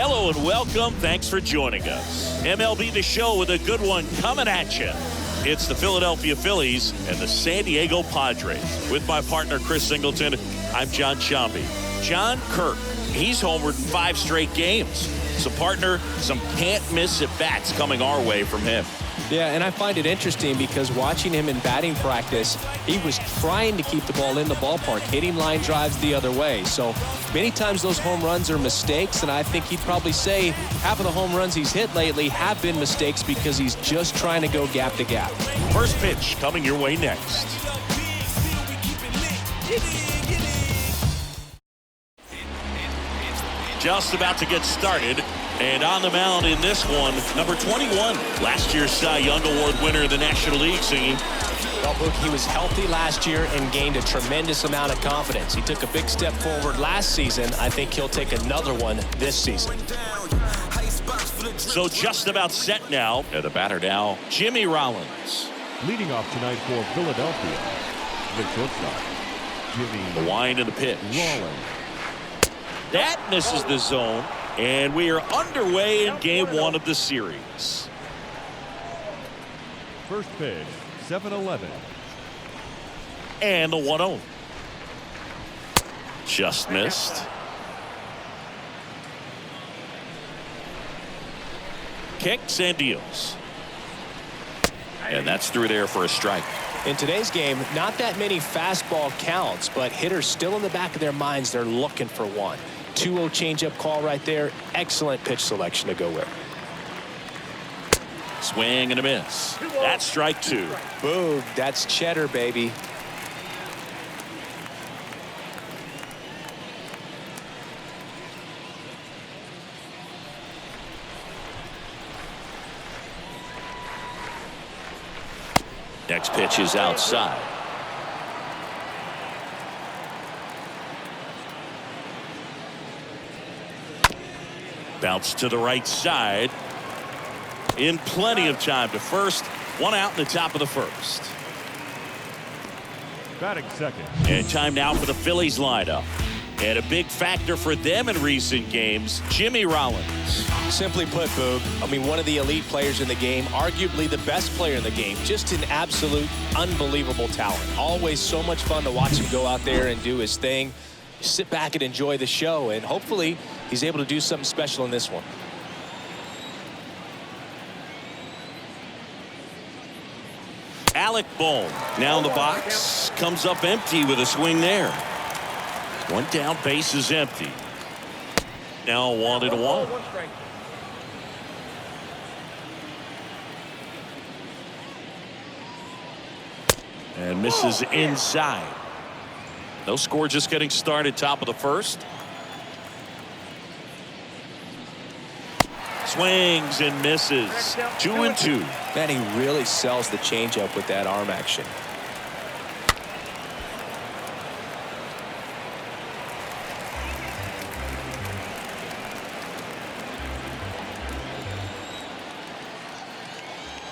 Hello and welcome. Thanks for joining us. MLB The Show with a good one coming at you. It's the Philadelphia Phillies and the San Diego Padres. With my partner, Chris Singleton, I'm John Sciambi. John Kirk, he's homered in 5 straight games. So, partner, some can't-miss at-bats coming our way from him. Yeah, and I find it interesting because watching him in batting practice, he was trying to keep the ball in the ballpark, hitting line drives the other way. So many times those home runs are mistakes, and I think he'd probably say half of the home runs he's hit lately have been mistakes because he's just trying to go gap to gap. First pitch coming your way next. Just about to get started. And on the mound in this one, number 21, last year's Cy Young Award winner of the National League singing. Well, Book, he was healthy last year and gained a tremendous amount of confidence. He took a big step forward last season. I think he'll take another one this season. So just about set now. And the batter now, Jimmy Rollins. Leading off tonight for Philadelphia, the shortstop, Jimmy. The wind and the pitch. Rollins. That misses the zone. And we are underway in game 1 of the series. First pitch, 7-11. And the 1-0. Just missed. Kicks and deals. And that's through there for a strike. In today's game, not that many fastball counts, but hitters still in the back of their minds, they're looking for one. 2-0 changeup call right there. Excellent pitch selection to go with. Swing and a miss. That's strike 2. Boog, that's cheddar, baby. Next pitch is outside. Bounce to the right side. In plenty of time to first. 1 out in the top of the first. Batting second. And time now for the Phillies lineup. And a big factor for them in recent games, Jimmy Rollins. Simply put, Boog, I mean, one of the elite players in the game, arguably the best player in the game, just an absolute unbelievable talent. Always so much fun to watch him go out there and do his thing. Sit back and enjoy the show, and hopefully he's able to do something special in this one. Alec Bohm now in the box, comes up empty with a swing there. 1 down, base is empty. Now 1-1. And misses inside. No score, just getting started, top of the first. Swings and misses. 2-2. Man, he really sells the changeup with that arm action.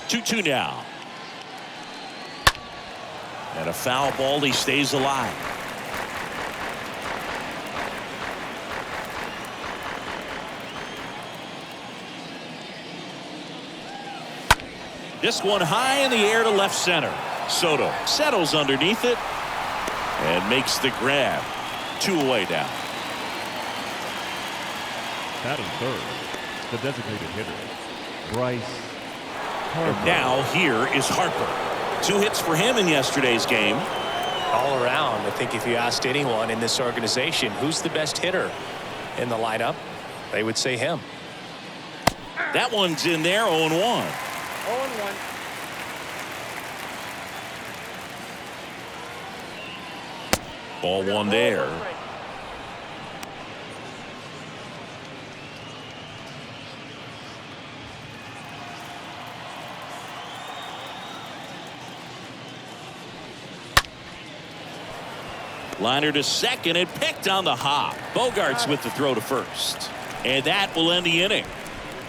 Two now. And a foul ball, he stays alive. This one high in the air to left center. Soto settles underneath it and makes the grab. 2 away now. Batting third, the designated hitter, Bryce Harper. And now here is Harper. 2 hits for him in yesterday's game. All around, I think if you asked anyone in this organization who's the best hitter in the lineup, they would say him. That one's in there. 0-1. 0-1. Ball 1 there. Liner to second and picked on the hop. Bogarts with the throw to first. And that will end the inning.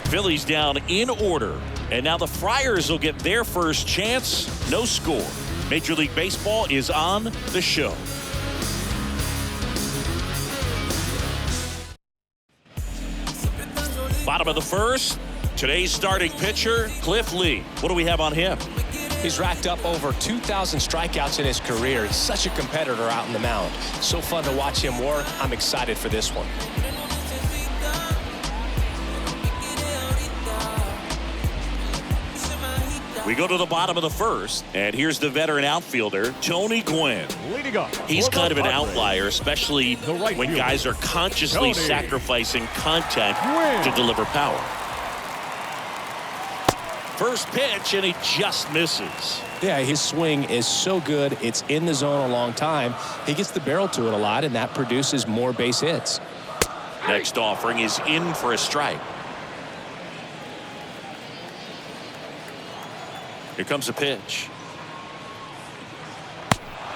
Phillies down in order. And now the Friars will get their first chance. No score. Major League Baseball is on the show. Bottom of the first, today's starting pitcher, Cliff Lee. What do we have on him? He's racked up over 2,000 strikeouts in his career. He's such a competitor out in the mound. So fun to watch him work. I'm excited for this one. We go to the bottom of the first, and here's the veteran outfielder, Tony Gwynn. Leading up. He's kind of an outlier, especially when guys are consciously sacrificing contact to deliver power. First pitch, and he just misses. Yeah, his swing is so good. It's in the zone a long time. He gets the barrel to it a lot, and that produces more base hits. Next offering is in for a strike. Here comes a pitch.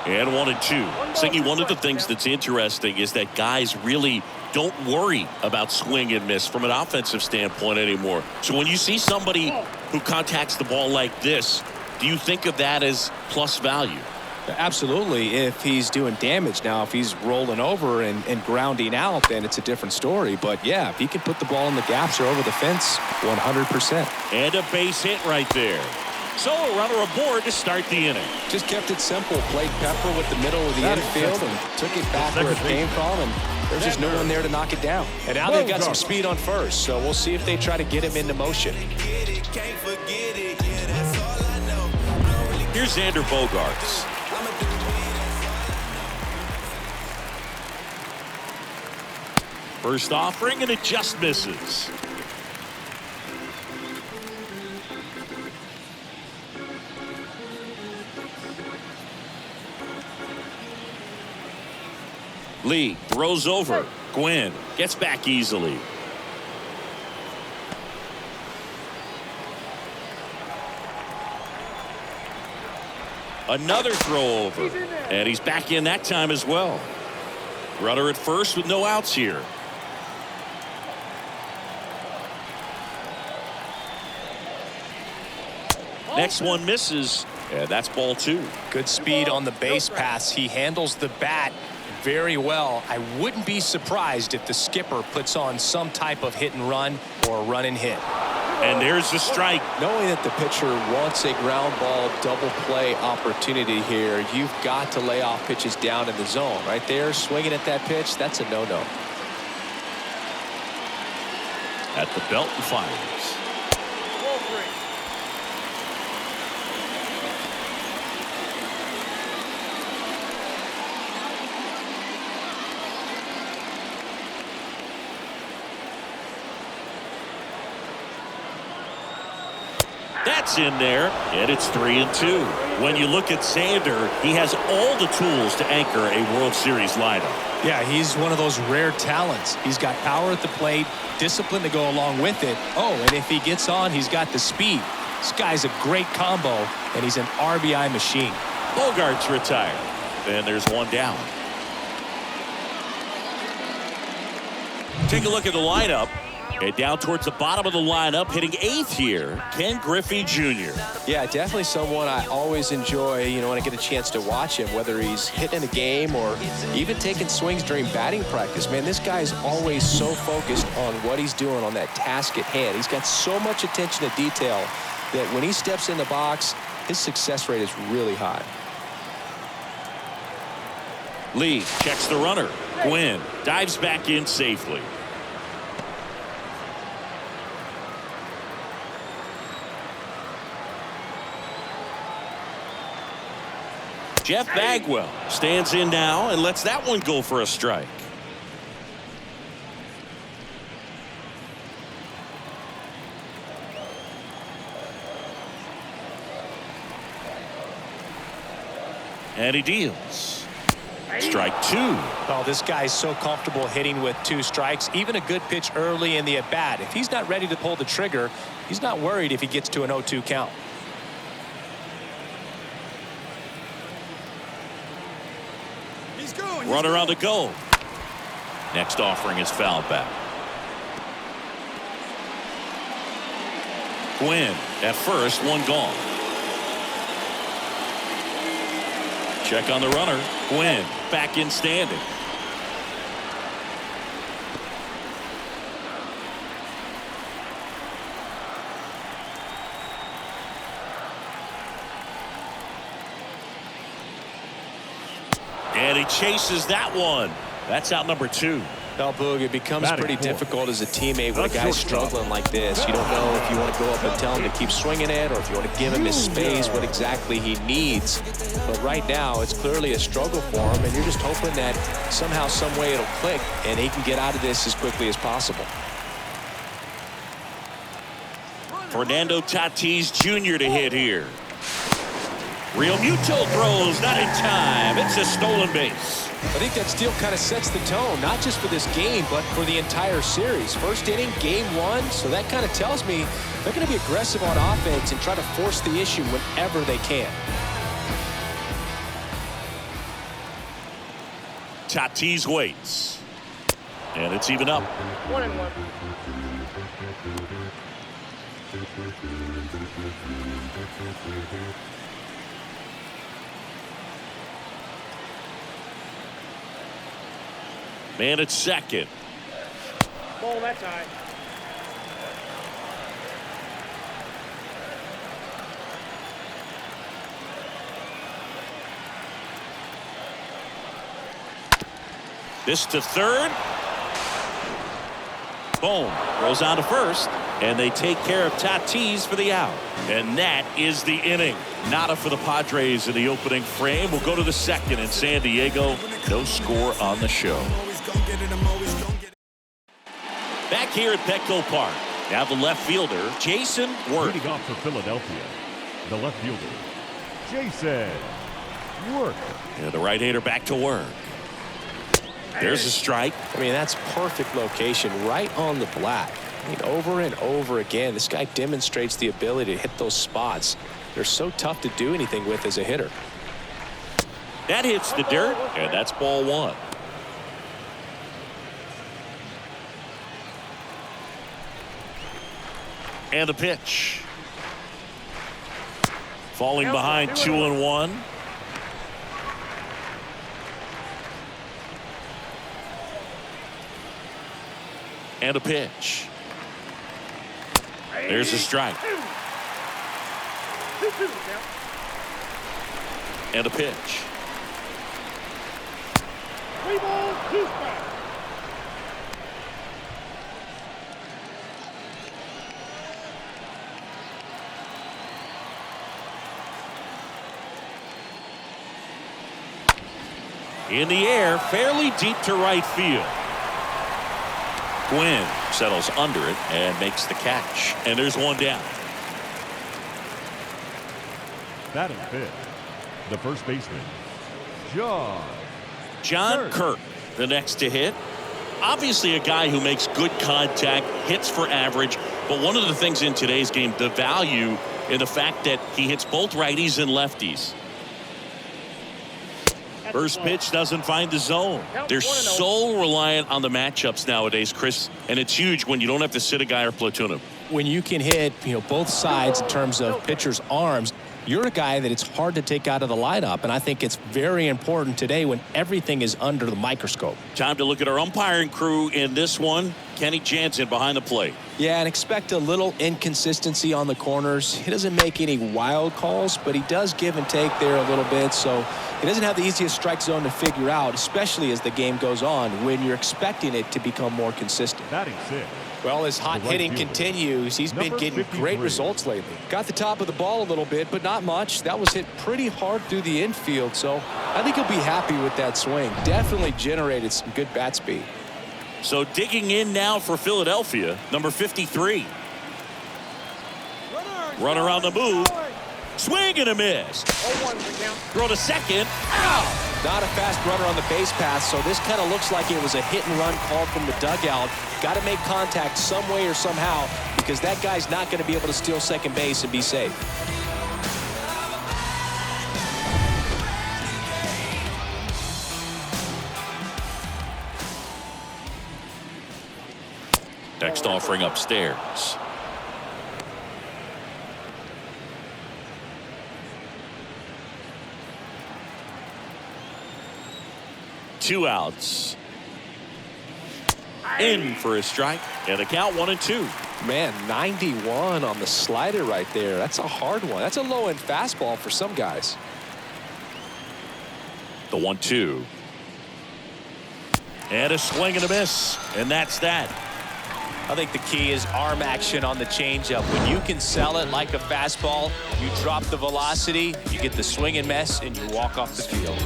And 1-2. Singy, one of the things that's interesting is that guys really don't worry about swing and miss from an offensive standpoint anymore. So when you see somebody who contacts the ball like this, do you think of that as plus value? Absolutely, if he's doing damage. Now, if he's rolling over and grounding out, then it's a different story. But, yeah, if he can put the ball in the gaps or over the fence, 100%. And a base hit right there. So a runner aboard to start the inning. Just kept it simple. Played Pepper with the middle of the infield and took it back where it came from. And there's just no one there to knock it down. And now they've got some speed on first. So we'll see if they try to get him into motion. Here's Xander Bogaerts. First offering, and it just misses. Lee throws over. Gwynn gets back easily. Another throw over. And he's back in that time as well. Runner at first with no outs here. Next one misses. And that's ball 2. Good speed on the base pass. He handles the bat very well. I wouldn't be surprised if the skipper puts on some type of hit and run or run and hit. And there's the strike. Knowing that the pitcher wants a ground ball double play opportunity here, you've got to lay off pitches down in the zone. Right there, swinging at that pitch, that's a no-no. At the belt and fires. That's in there, and it's 3-2. When you look at Xander, he has all the tools to anchor a World Series lineup. Yeah, he's one of those rare talents. He's got power at the plate, discipline to go along with it. Oh, and if he gets on, he's got the speed. This guy's a great combo, and he's an RBI machine. Bogaerts retired, and there's one down. Take a look at the lineup. And down towards the bottom of the lineup, hitting 8th here, Ken Griffey Jr. Yeah, definitely someone I always enjoy, when I get a chance to watch him, whether he's hitting a game or even taking swings during batting practice. Man, this guy's always so focused on what he's doing on that task at hand. He's got so much attention to detail that when he steps in the box, his success rate is really high. Lee checks the runner. Gwynn dives back in safely. Jeff Bagwell stands in now and lets that one go for a strike. And he deals. Strike 2. Oh, this guy's so comfortable hitting with 2 strikes. Even a good pitch early in the at-bat. If he's not ready to pull the trigger, he's not worried if he gets to an 0-2 count. Runner on the go. Next offering is fouled back. Gwynn at first, one gone. Check on the runner. Gwynn back in standing. And he chases that one. That's out number 2. Well, Boog, it becomes pretty difficult as a teammate when a guy's struggling like this. You don't know if you want to go up and tell him to keep swinging it or if you want to give him his space, what exactly he needs. But right now, it's clearly a struggle for him, and you're just hoping that somehow, some way it'll click, and he can get out of this as quickly as possible. Fernando Tatis Jr. to hit here. Real Muto throws, not in time. It's a stolen base. I think that steal kind of sets the tone, not just for this game, but for the entire series. First inning, game 1, so that kind of tells me they're going to be aggressive on offense and try to force the issue whenever they can. Tatis waits. And it's even up. 1-1. Man at second. Ball that time. This to third. Boom. Rolls out to first. And they take care of Tatis for the out. And that is the inning. Nada for the Padres in the opening frame. We'll go to the second in San Diego. No score on the show. Back here at Petco Park. Now the left fielder, Jason Worth. Leading off for Philadelphia, the left fielder, Jason Worth. And the right-hander back to work. There's a strike. I mean, that's perfect location right on the black. I mean, over and over again, this guy demonstrates the ability to hit those spots. They're so tough to do anything with as a hitter. That hits the dirt, and that's ball 1. And the pitch. Falling behind 2-1. And a pitch. There's a strike. And a pitch. 3 balls, 2 strikes. In the air, fairly deep to right field. Gwynn settles under it and makes the catch. And there's one down. Batting fifth, the first baseman, John Kirk, the next to hit. Obviously a guy who makes good contact, hits for average. But one of the things in today's game, the value in the fact that he hits both righties and lefties. First pitch doesn't find the zone. They're so reliant on the matchups nowadays, Chris, and it's huge when you don't have to sit a guy or platoon him. When you can hit, both sides in terms of pitchers' arms, you're a guy that it's hard to take out of the lineup, and I think it's very important today when everything is under the microscope. Time to look at our umpiring crew in this one. Kenny Jansen behind the plate. Yeah, and expect a little inconsistency on the corners. He doesn't make any wild calls, but he does give and take there a little bit, so he doesn't have the easiest strike zone to figure out, especially as the game goes on, when you're expecting it to become more consistent. batting sixth. Well, as hot hitting continues, he's been getting great results lately. Got the top of the ball a little bit, but not much. That was hit pretty hard through the infield, so I think he'll be happy with that swing. Definitely generated some good bat speed. So digging in now for Philadelphia, number 53. Runner on the move. Swing and a miss. 0-1 for count. Throw to second. Out. Not a fast runner on the base path, so this kind of looks like it was a hit and run call from the dugout. Got to make contact some way or somehow because that guy's not going to be able to steal second base and be safe. Next offering upstairs. Two outs. In for a strike. And the count 1-2. Man, 91 on the slider right there. That's a hard one. That's a low-end fastball for some guys. The 1-2. And a swing and a miss. And that's that. I think the key is arm action on the changeup. When you can sell it like a fastball, you drop the velocity, you get the swing and miss, and you walk off the field.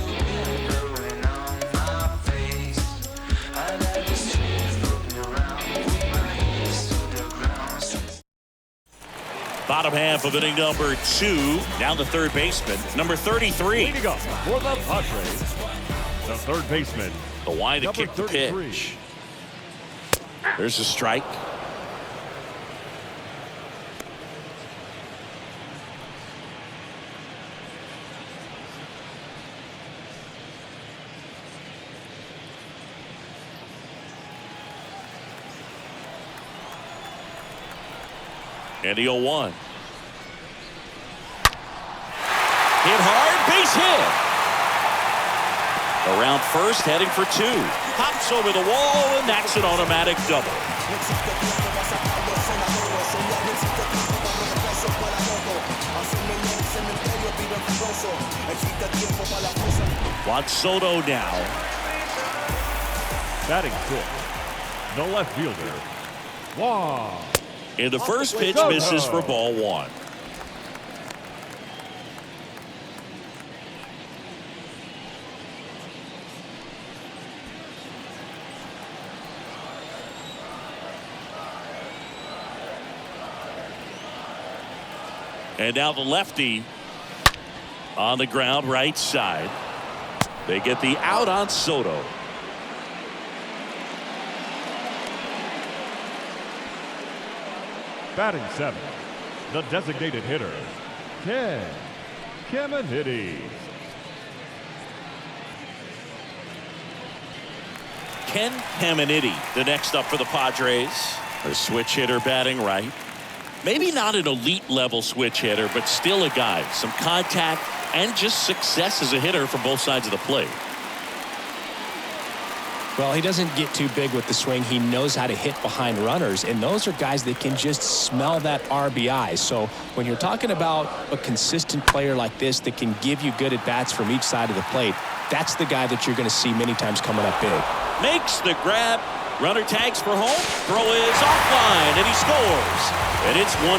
Bottom half of inning number 2. Now the third baseman, number 33. Leading up for the Padres, the third baseman, The wide to number kick the 33. pitch. There's a strike. And the 0-1. Hit hard, base hit. Around first, heading for 2. Pops over the wall, and that's an automatic double. Juan Soto now. Batting fifth, the left fielder, Juan. And the first pitch misses for ball 1. And now the lefty on the ground right side. They get the out on Soto. Batting seventh, the designated hitter, Ken Caminiti. Ken Caminiti, the next up for the Padres. A switch hitter batting right. Maybe not an elite level switch hitter, but still a guy. Some contact and just success as a hitter from both sides of the plate. Well, he doesn't get too big with the swing. He knows how to hit behind runners, and those are guys that can just smell that RBI. So when you're talking about a consistent player like this that can give you good at-bats from each side of the plate, that's the guy that you're going to see many times coming up big. Makes the grab. Runner tags for home. Throw is offline, and he scores. And it's 1-0.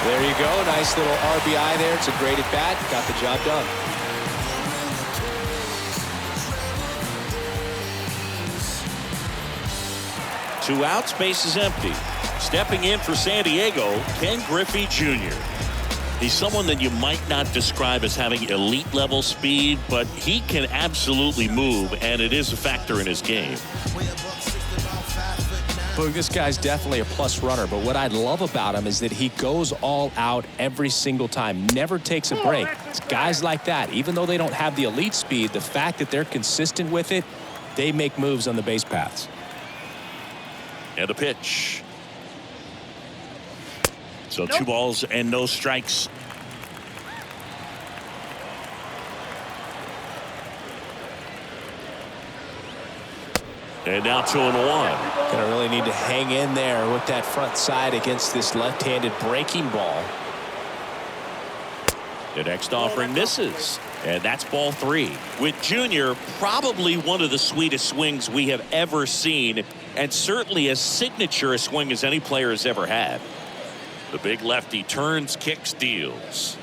There you go. Nice little RBI there. It's a great at-bat. Got the job done. Two outs, base is empty. Stepping in for San Diego, Ken Griffey Jr. He's someone that you might not describe as having elite level speed, but he can absolutely move, and it is a factor in his game. Look, this guy's definitely a plus runner, but what I love about him is that he goes all out every single time, never takes a break. It's guys like that, even though they don't have the elite speed, the fact that they're consistent with it, they make moves on the base paths. And a pitch. So 2 balls and no strikes. And now 2-1. Gonna really need to hang in there with that front side against this left-handed breaking ball. The next offering misses. And that's ball 3. With Junior, probably one of the sweetest swings we have ever seen, and certainly as signature a swing as any player has ever had. The big lefty turns, kicks, deals.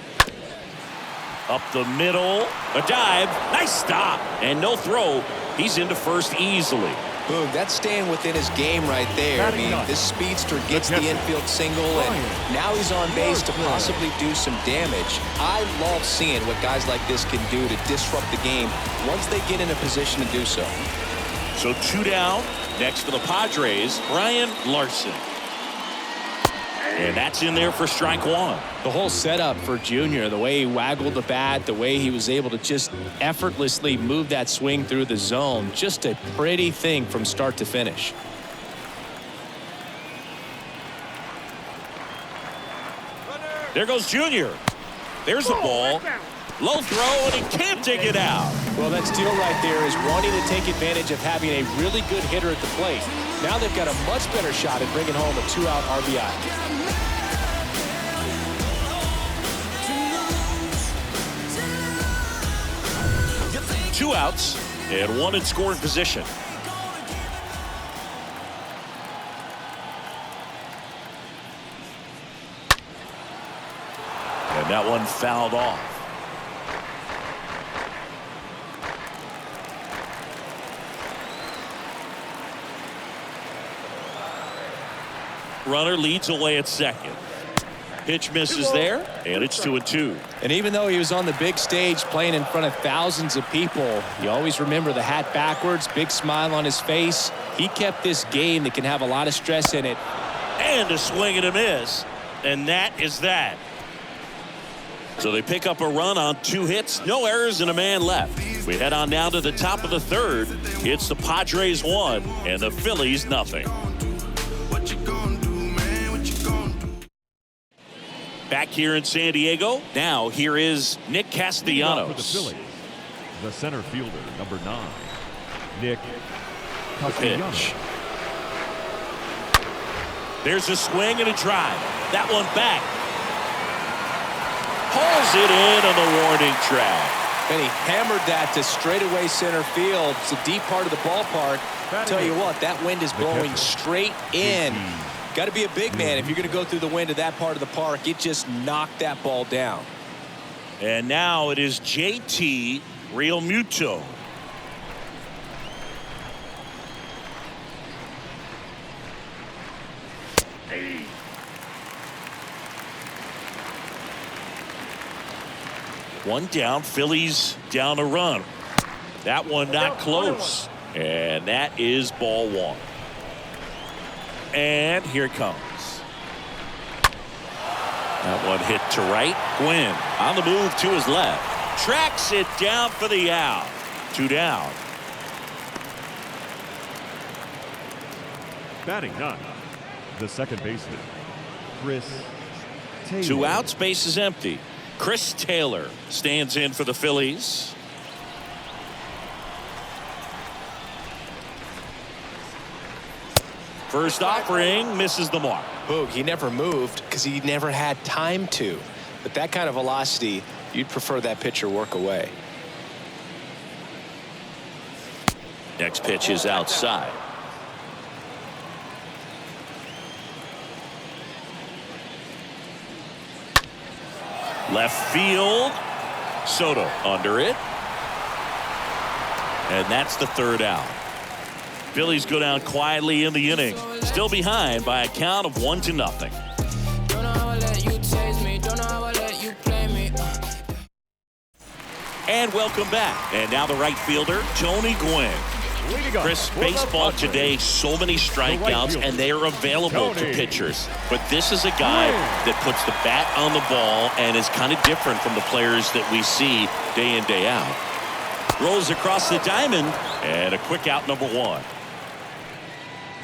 Up the middle, a dive, nice stop, and no throw. He's into first easily. Boom, that's staying within his game right there. I mean, this speedster gets the infield single, and now he's on base to possibly do some damage. I love seeing what guys like this can do to disrupt the game once they get in a position to do so. So 2 down. Next for the Padres, Brian Larson. And that's in there for strike 1. The whole setup for Junior, the way he waggled the bat, the way he was able to just effortlessly move that swing through the zone, just a pretty thing from start to finish. There goes Junior. There's the ball. Low throw, and he can't dig it out. Well, that steal right there is wanting to take advantage of having a really good hitter at the plate. Now they've got a much better shot at bringing home a 2-out RBI. 2 outs and 1 in scoring position. And that one fouled off. Runner leads away at second. Pitch misses there, and it's 2-2. And even though he was on the big stage playing in front of thousands of people, you always remember the hat backwards, big smile on his face. He kept this game that can have a lot of stress in it. And a swing and a miss, and that is that. So they pick up a run on 2 hits, no errors, and a man left. We head on down to the top of the third. It's the Padres 1 and the Phillies nothing. Back here in San Diego, now here is Nick Castellanos. For the Phillies, the center fielder, number 9, Nick Castellanos. Pitch. There's a swing and a drive. That one back. Pulls it in on the warning track. And he hammered that to straightaway center field. It's a deep part of the ballpark. Tell you what, that wind is blowing straight in. Got to be a big man if you're going to go through the wind of that part of the park. It just knocked that ball down. And now it is JT Realmuto. One down, Phillies down a run. That one not close. And that is ball 1. And here it comes. That one hit to right. Gwynn on the move to his left. Tracks it down for the out. 2 down. Batting 9, the second baseman, Chris Taylor. 2 outs, base is empty. Chris Taylor stands in for the Phillies. First offering misses the mark. Boog, he never moved because he never had time to. But that kind of velocity, you'd prefer that pitcher work away. Next pitch is outside. Left field. Soto under it. And that's the 3rd out. Phillies go down quietly in the inning. Still behind by a count of 1-0. And welcome back. And now the right fielder, Tony Gwynn. Chris, baseball today, so many strikeouts, and they are available to pitchers. But this is a guy that puts the bat on the ball and is kind of different from the players that we see day in, day out. Rolls across the diamond, and a quick out, number 1.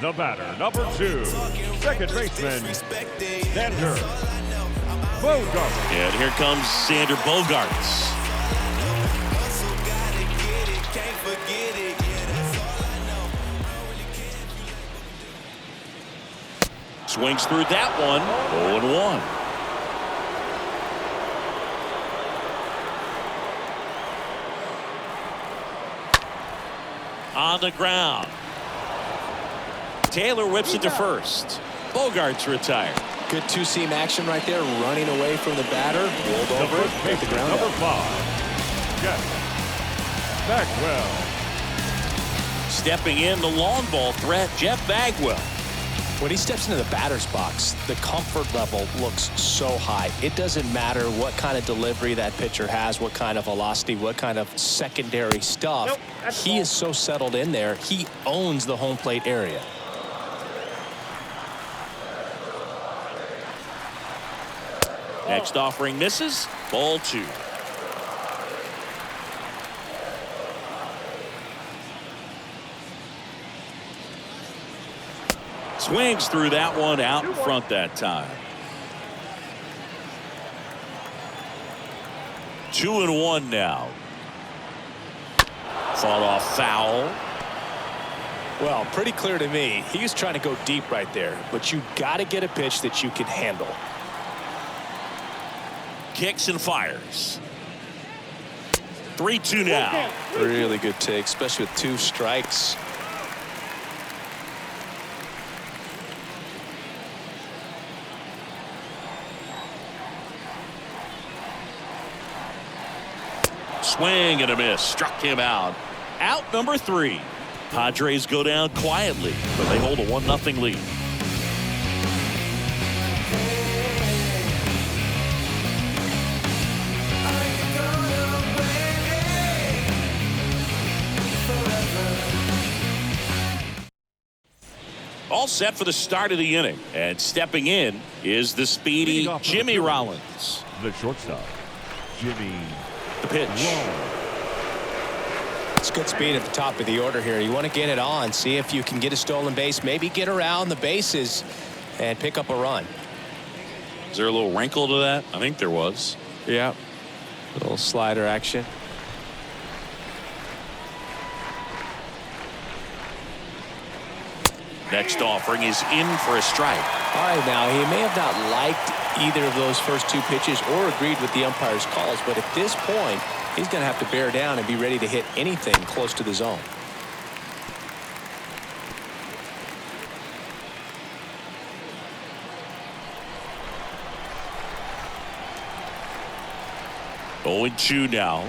The batter, number 2, second baseman, Xander Bogaerts. And here comes Xander Bogaerts. Swings through that one. 0-1. On the ground. Taylor whips it to first. Bogaerts retired. Good 2-seam action right there, running away from the batter. Rolled over it, hit the ground number out. 5, Jeff Bagwell. Stepping in, the long ball threat, Jeff Bagwell. When he steps into the batter's box, the comfort level looks so high. It doesn't matter what kind of delivery that pitcher has, what kind of velocity, what kind of secondary stuff. He is so settled in there. He owns the home plate area. Next offering misses. Ball 2. Swings through that one, out in front that time. 2-1 now. Fought off foul. Well, pretty clear to me. He was trying to go deep right there, but you got to get a pitch that you can handle. Kicks and fires. 3-2 now. Really good take, especially with 2 strikes. Swing and a miss. Struck him out. Out number 3. Padres go down quietly, but they hold a 1-0 lead. All set for the start of the inning. And stepping in is the speedy Jimmy Rollins. The shortstop, Jimmy. The pitch. It's good speed at the top of the order here. You want to get it on, see if you can get a stolen base, maybe get around the bases and pick up a run. Is there a little wrinkle to that? I think there was. Yeah. A little slider action. Next offering is in for a strike. All right, now he may have not liked either of those first 2 pitches or agreed with the umpire's calls, but at this point, he's going to have to bear down and be ready to hit anything close to the zone. Oh, 0-2 now.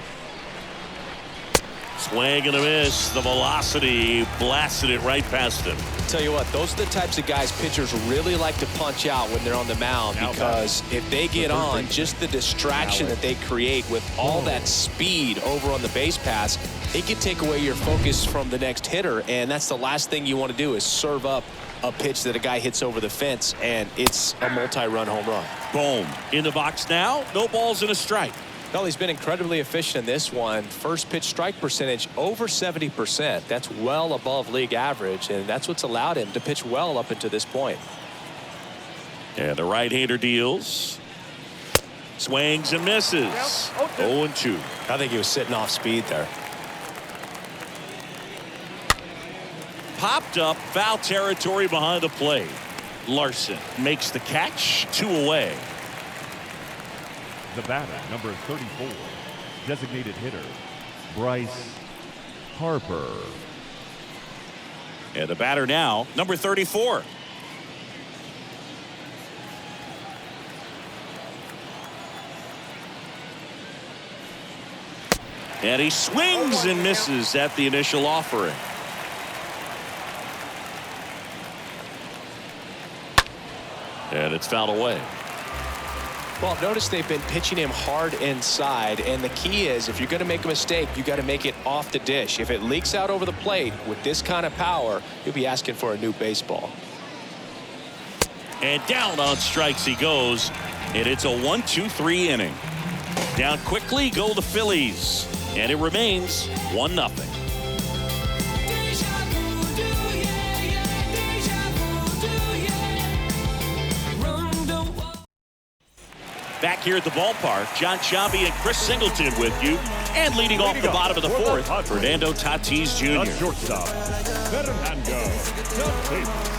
Swing and a miss. The velocity blasted it right past him. Tell you what, those are the types of guys pitchers really like to punch out when they're on the mound, because if they get on, just the distraction that they create with all that speed over on the base pass, it can take away your focus from the next hitter, and that's the last thing you want to do is serve up a pitch that a guy hits over the fence, and it's a multi-run home run. Boom. In the box now. No balls and a strike. Well, he's been incredibly efficient in this one. First pitch strike percentage over 70%. That's well above league average, and that's what's allowed him to pitch well up until this point. And the right-hander deals. Swings and misses. 0-2. I think he was sitting off speed there. Popped up, foul territory behind the plate. Larson makes the catch. 2 away. The batter, number 34, designated hitter, Bryce Harper. And the batter now, number 34. And he swings and misses at the initial offering. And it's fouled away. Well, notice they've been pitching him hard inside, and the key is if you're going to make a mistake, you got to make it off the dish. If it leaks out over the plate with this kind of power, you'll be asking for a new baseball. And down on strikes he goes, and it's a 1-2-3 inning. Down quickly go the Phillies, and it remains 1-0. Back here at the ballpark, John Sciambi and Chris Singleton with you. And leading off the bottom of the 4th, Fernando Tatis Jr. The shortstop, Fernando Tatis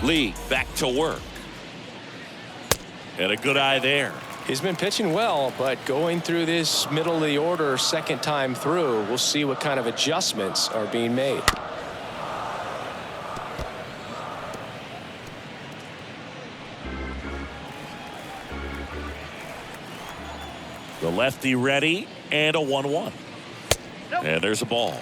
Jr. Lee back to work. And a good eye there. He's been pitching well, but going through this middle of the order second time through, we'll see what kind of adjustments are being made. The lefty ready, and a 1-1. And there's a ball.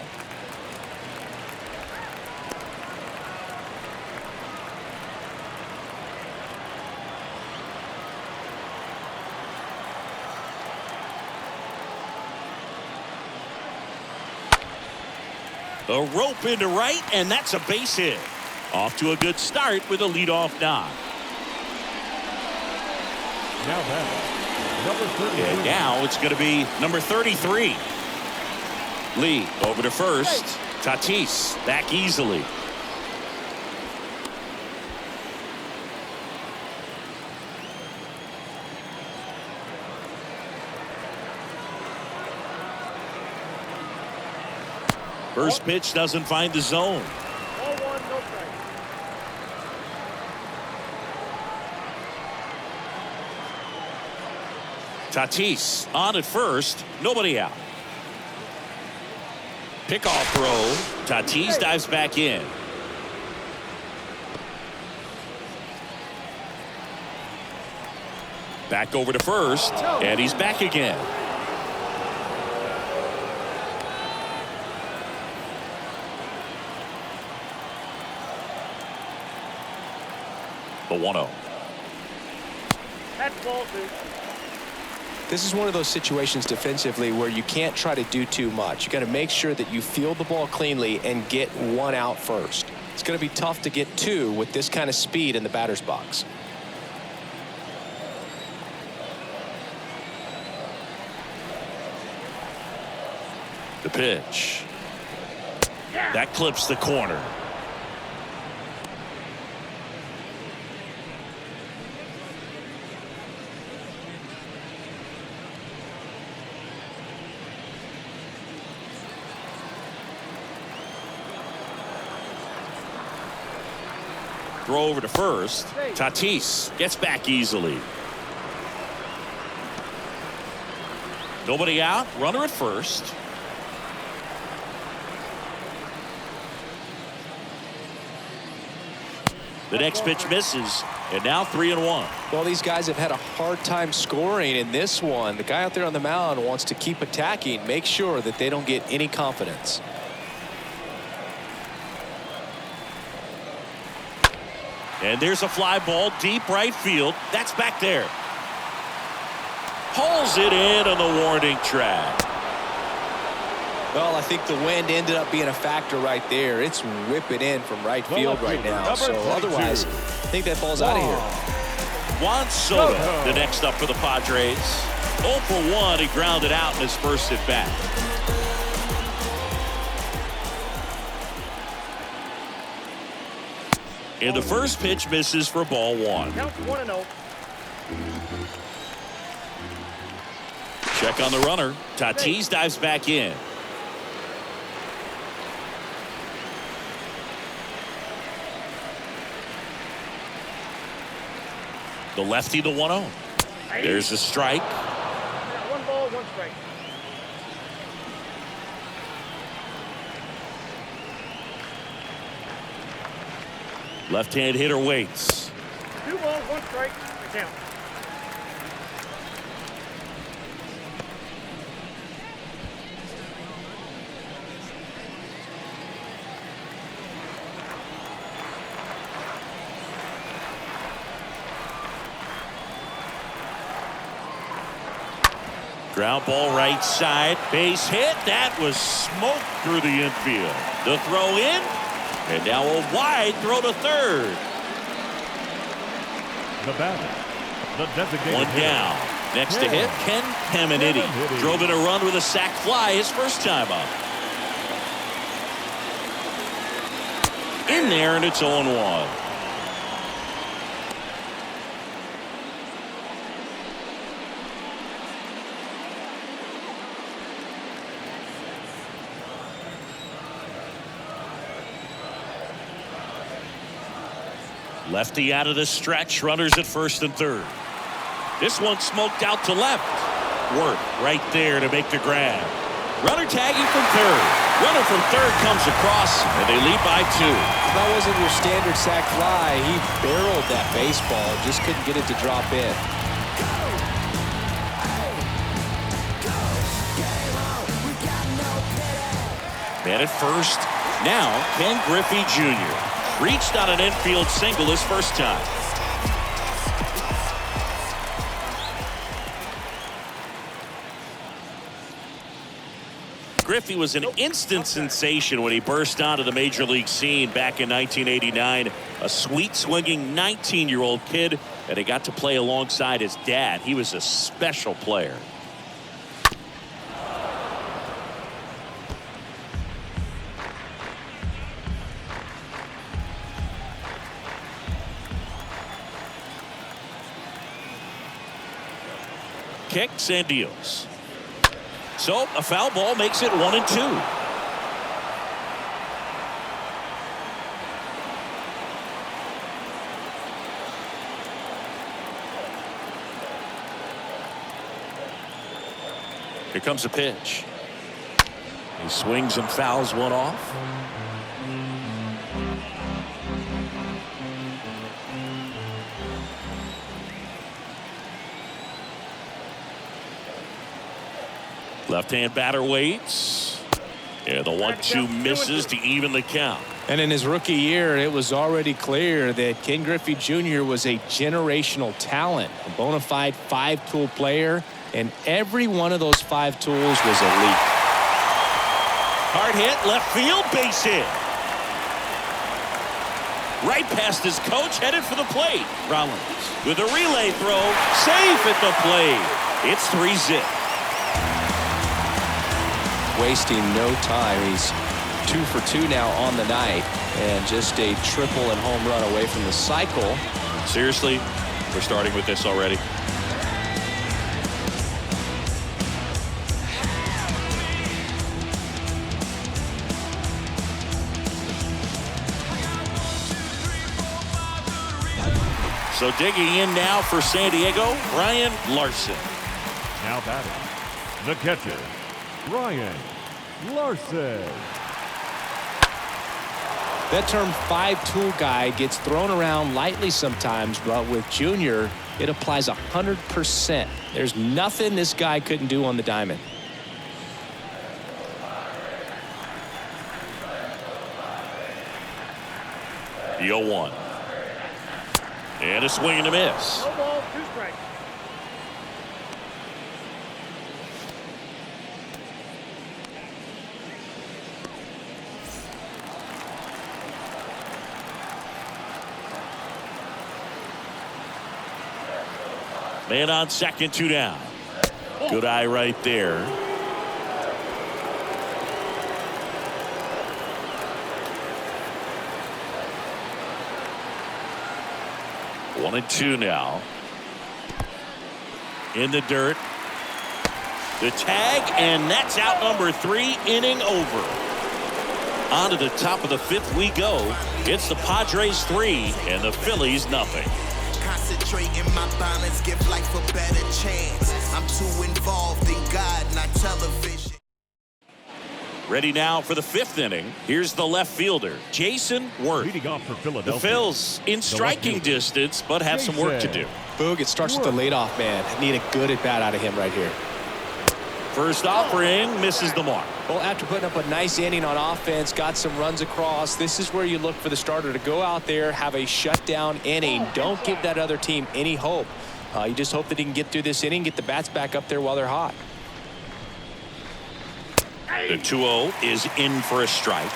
A rope into right, and that's a base hit. Off to a good start with a leadoff knock. Now batting, number 33. And now it's going to be number 33. Lee over to first. Tatis back easily. First pitch doesn't find the zone. Tatis on at first, nobody out. Pickoff throw. Tatis dives back in. Back over to first, and he's back again. The 1-0. That's ball two. This is one of those situations defensively where you can't try to do too much. You got to make sure that you field the ball cleanly and get one out first. It's going to be tough to get two with this kind of speed in the batter's box. The pitch. That clips the corner. Throw over to first. Tatis gets back easily. Nobody out. Runner at first. The next pitch misses, and now 3-1. Well, these guys have had a hard time scoring in this one. The guy out there on the mound wants to keep attacking, make sure that they don't get any confidence. And there's a fly ball deep right field. That's back there. Hauls it in on the warning track. Well, I think the wind ended up being a factor right there. It's whipping in from right field right now. So otherwise, I think that ball's out of here. Juan Soto, the next up for the Padres. 0 for 1. He grounded out in his first at bat. And the first pitch misses for ball one. Count 1-0. Check on the runner. Tatis dives back in. The lefty, the 1-0. There's a strike. 1 ball, 1 strike. Left-hand hitter waits. 2 balls, 1 strike. The count. Ground ball right side. Base hit. That was smoke through the infield. The throw in. And now a wide throw to third. The batter, the designated One down. Next to hit, Ken Caminiti. Drove in a run with a sac fly his first time up. In there, and it's 0-1. Lefty out of the stretch. Runners at first and third. This one smoked out to left. Work right there to make the grab. Runner tagging from third. Runner from third comes across, and they lead by 2. That wasn't your standard sac fly. He barreled that baseball, just couldn't get it to drop in. Man at first. Now Ken Griffey Jr. reached on an infield single his first time. Griffey was an instant sensation when he burst onto the major league scene back in 1989. A sweet swinging 19-year-old kid, and he got to play alongside his dad. He was a special player. Kicks and deals. So a foul ball makes it 1-2. Here comes the pitch. He swings and fouls one off. Left-hand batter waits. Yeah, the 1-2 misses to even the count. And in his rookie year, it was already clear that Ken Griffey Jr. was a generational talent, a bona fide 5-tool player, and every one of those 5 tools was elite. Hard hit, left field, base hit. Right past his coach, headed for the plate. Rollins with a relay throw, safe at the plate. It's 3-zip. Wasting no time. He's 2 for 2 now on the night, and just a triple and home run away from the cycle. Seriously, we're starting with this already. So digging in now for San Diego, Brian Larson. Now batting, the catcher, Brian Larson. That term 5-tool guy gets thrown around lightly sometimes, but with Junior, it applies 100%. There's nothing this guy couldn't do on the diamond. The 0-1. And a swing and a miss. No ball, 2 strikes. Man on second, 2 down. Good eye right there. One and 2 now. In the dirt. The tag, and that's out number 3, inning over. On to the top of the 5th we go. It's the Padres 3 and the Phillies nothing. Concentrate in my balance, give life a better chance. I'm too involved in God, not television. Ready now for the 5th inning. Here's the left fielder, Jason Worth. Leading off for Philadelphia. The Phils in striking distance, but have some work to do. Boog, it starts with the leadoff man. Need a good at-bat out of him right here. First offering misses the mark. Well, after putting up a nice inning on offense, got some runs across, this is where you look for the starter to go out there, have a shutdown inning. Don't give that other team any hope. You just hope that he can get through this inning, get the bats back up there while they're hot. The 2-0 is in for a strike.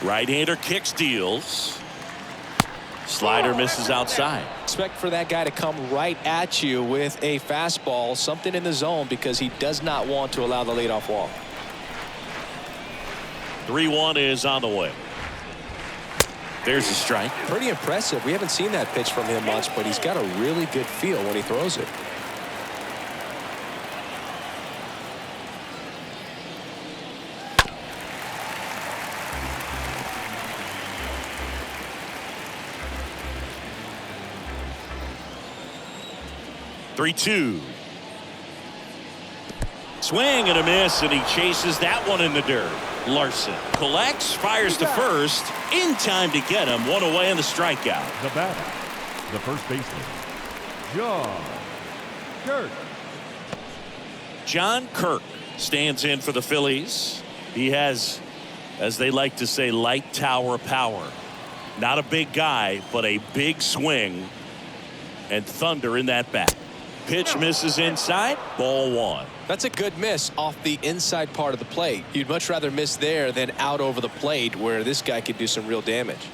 Right-hander kicks, deals. Slider misses outside. Expect for that guy to come right at you with a fastball, something in the zone, because he does not want to allow the leadoff walk. 3-1 is on the way. There's a strike. Pretty impressive. We haven't seen that pitch from him much, but he's got a really good feel when he throws it. Three-two. Swing and a miss, and he chases that one in the dirt. Larson collects, fires to first, in time to get him. One away in the strikeout. The batter, the first baseman, John Kirk. John Kirk stands in for the Phillies. He has, as they like to say, light tower power. Not a big guy, but a big swing and thunder in that bat. Pitch misses inside, ball 1. That's a good miss off the inside part of the plate. You'd much rather miss there than out over the plate, where this guy could do some real damage.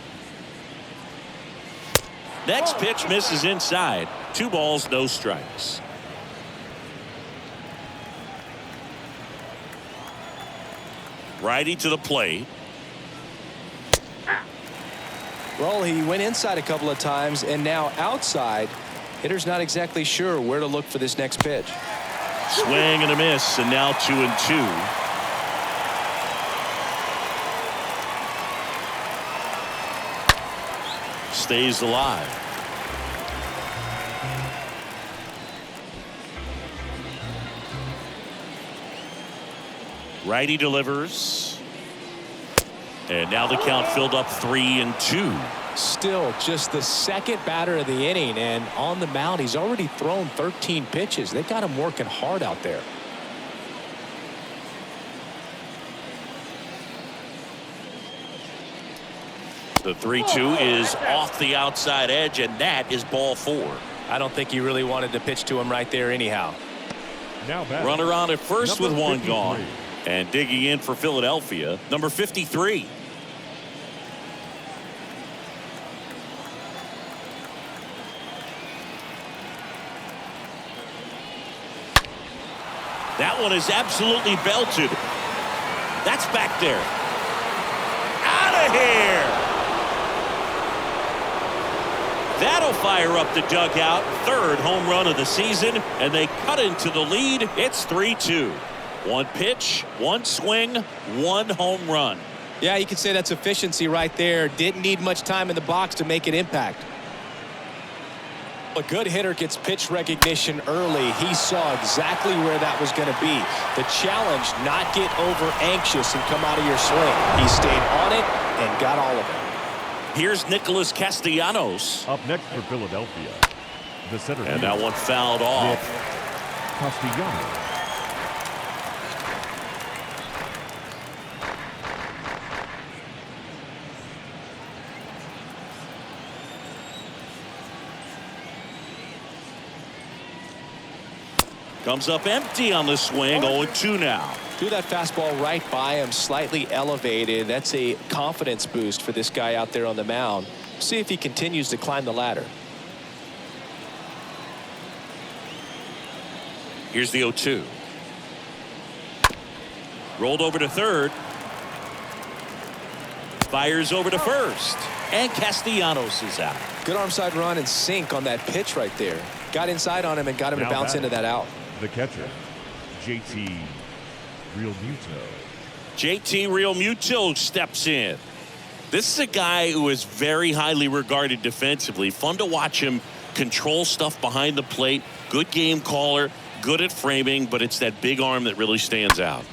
Next pitch misses inside. 2 balls, no strikes. Righty to the plate. Well, he went inside a couple of times, and now outside. Hitter's not exactly sure where to look for this next pitch. Swing and a miss, and now 2-2. Stays alive. Righty delivers. And now the count filled up 3-2. Still just the second batter of the inning, and on the mound he's already thrown 13 pitches. They got him working hard out there. The 3-2 is off the outside edge, and that is ball 4. I don't think he really wanted to pitch to him right there anyhow. Now back. Runner on at first Number with one 53. gone. And digging in for Philadelphia, number 53. That one is absolutely belted. That's back there. Out of here. That'll fire up the dugout. Third home run of the season, and they cut into the lead. It's 3-2. One pitch, one swing, one home run. Yeah, you could say that's efficiency right there. Didn't need much time in the box to make an impact. A good hitter gets pitch recognition early. He saw exactly where that was going to be. The challenge, not get over anxious and come out of your swing. He stayed on it and got all of it. Here's Nicholas Castellanos. Up next for Philadelphia, the center And fielder, that one fouled off. Castellanos. Comes up empty on the swing. 0-2 now. Threw that fastball right by him, slightly elevated. That's a confidence boost for this guy out there on the mound. See if he continues to climb the ladder. Here's the 0-2. Rolled over to third. Fires over to first. And Castellanos is out. Good arm side run and sink on that pitch right there. Got inside on him and got him to Now bounce batting. into that out. The catcher, JT Realmuto. JT Realmuto steps in. This is a guy who is very highly regarded defensively. Fun to watch him control stuff behind the plate. Good game caller, good at framing, but it's that big arm that really stands out.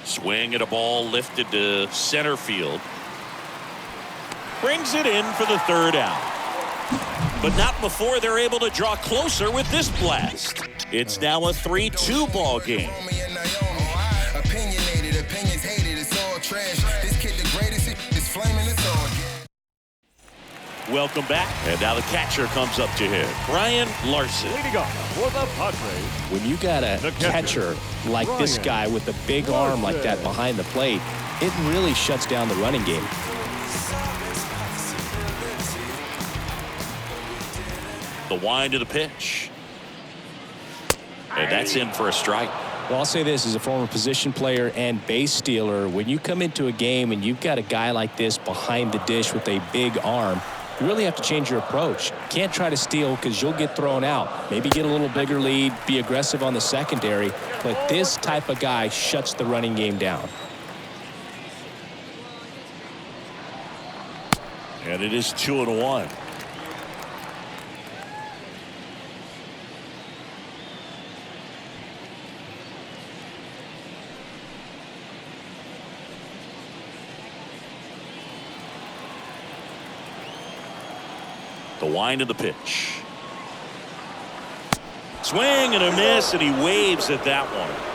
Swing at a ball lifted to center field. Brings it in for the third out. But not before they're able to draw closer with this blast. It's now a 3-2 ball game. Opinionated, opinions hated, it's all trash. This kid the greatest, it's flaming, it's all. Welcome back. And now the catcher comes up to him. Brian Larson. Leading up for the Padres, When you got a The catcher, catcher like this Brian guy with a big arm like that behind the plate, it really shuts down the running game. The wind of the pitch. And that's in for a strike. Well, I'll say this as a former position player and base stealer. When you come into a game and you've got a guy like this behind the dish with a big arm, you really have to change your approach. Can't try to steal because you'll get thrown out. Maybe get a little bigger lead, be aggressive on the secondary. But this type of guy shuts the running game down. And it is 2-1. The wind of the pitch. Swing and a miss, and he waves at that one.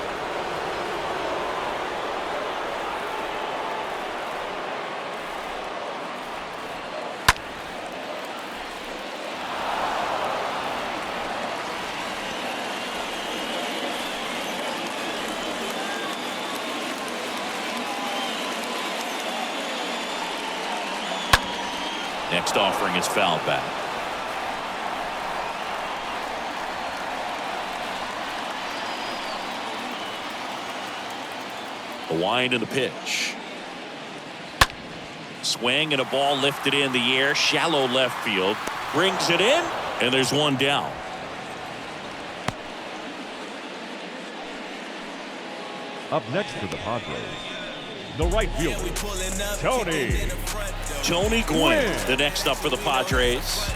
Next offering is fouled back. The wind of the pitch. Swing and a ball lifted in the air, shallow left field. Brings it in, and there's one down. Up next for the Padres, the right fielder, Tony Gwynn, the next up for the Padres.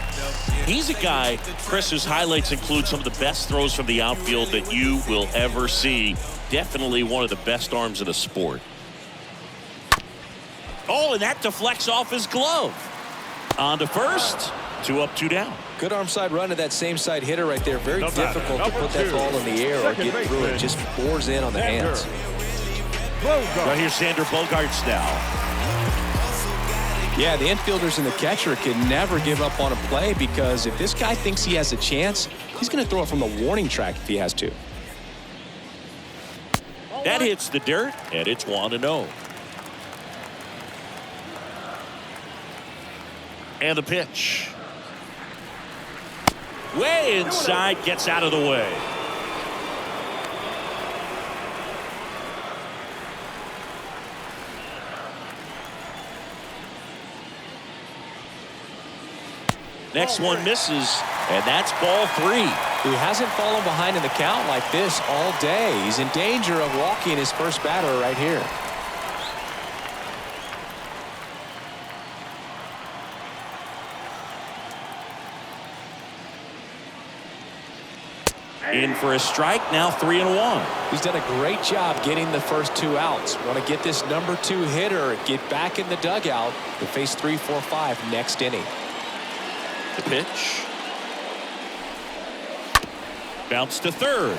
He's a guy, Chris, whose highlights include some of the best throws from the outfield that you will ever see. Definitely one of the best arms in the sport. Oh, and that deflects off his glove. On to first. 2 up, 2 down. Good arm side run to that same side hitter right there. Very difficult to put that ball in the air or get through it. Just bores in on the hands. Right here's Xander Bogaerts now. Yeah, the infielders and the catcher can never give up on a play because if this guy thinks he has a chance, he's going to throw it from the warning track if he has to. That hits the dirt, and it's 1-0. And the pitch. Way inside, gets out of the way. Next one misses, and that's ball 3. He hasn't fallen behind in the count like this all day. He's in danger of walking his first batter right here. In for a strike, now 3-1. He's done a great job getting the first 2 outs. Want to get this number 2 hitter, get back in the dugout to face 3, 4, 5 next inning. The pitch. Bounce to third.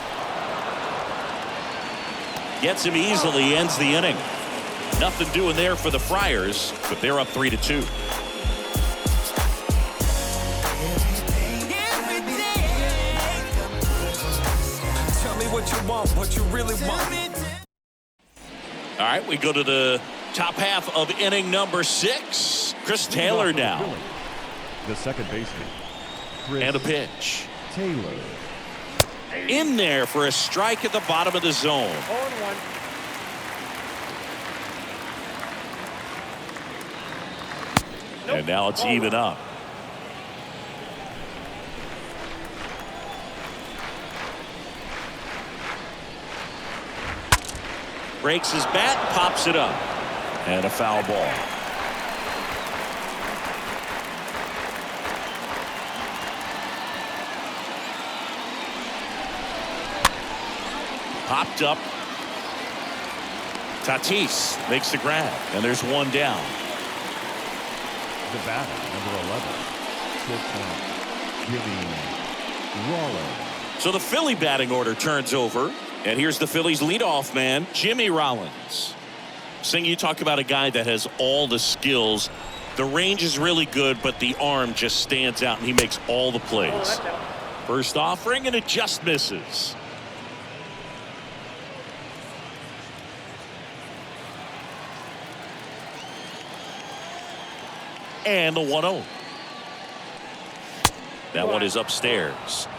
Gets him easily, ends the inning. Nothing doing there for the Friars, but they're up 3-2. Tell me what you want, what you really want. All right, we go to the top half of inning number 6. Chris Taylor now. The second baseman, And a pitch. Taylor. In there for a strike at the bottom of the zone. 0-1. And now it's even up. Breaks his bat, pops it up. And a foul ball. Popped up. Tatis makes the grab, and there's one down. The batter, number 11, shortstop, Jimmy Rollins. So the Philly batting order turns over, and here's the Phillies leadoff man, Jimmy Rollins. Sing, you talk about a guy that has all the skills. The range is really good, but the arm just stands out, and he makes all the plays. First offering, and it just misses. And the 1-0. That one is upstairs.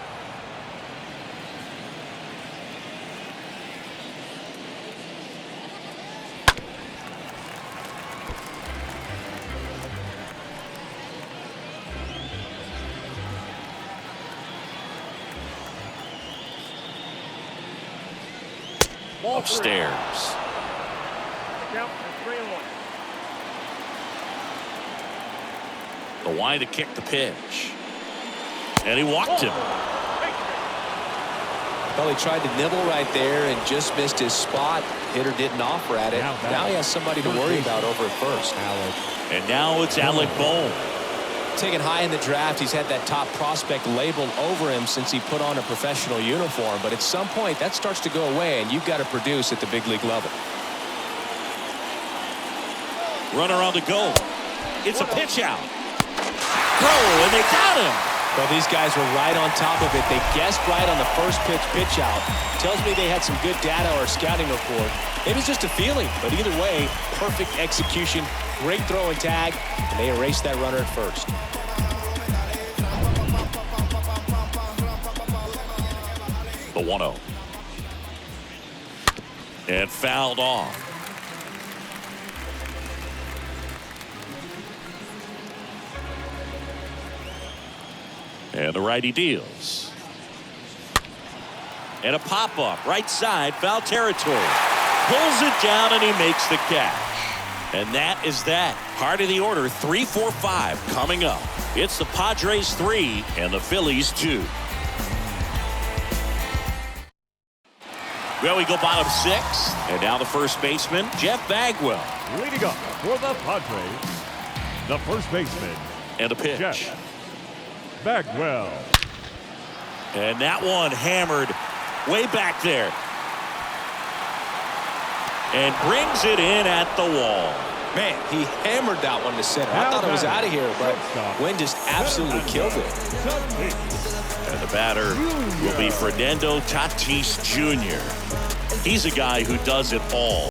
Upstairs. Count 3-1. The wide to kick the pitch. And he walked him. Well, he tried to nibble right there and just missed his spot. Hitter didn't offer at it. Now he has somebody to worry about over at first. And now it's Alec Bohm. Taken high in the draft, he's had that top prospect labeled over him since he put on a professional uniform. But at some point, that starts to go away, and you've got to produce at the big league level. Runner on the go. It's a pitch out. Oh, and they got him. Well, these guys were right on top of it. They guessed right on the first pitch out. Tells me they had some good data or scouting report. Maybe it's just a feeling, but either way, perfect execution, great throw and tag, and they erased that runner at first. The 1-0. And fouled off. And the righty deals. And a pop-up, right side, foul territory. pulls it down, and he makes the catch. And that is that. Heart of the order, 3, 4, 5 coming up. It's the Padres 3 and the Phillies 2. Well, we go bottom 6, and now the first baseman, Jeff Bagwell. Leading up for the Padres, the first baseman, And the pitch. Jeff Bagwell. And that one hammered way back there. And brings it in at the wall. Man, he hammered that one to center. I thought it was out of here, but Wynn just absolutely killed it. And the batter will be Fernando Tatis Jr. He's a guy who does it all.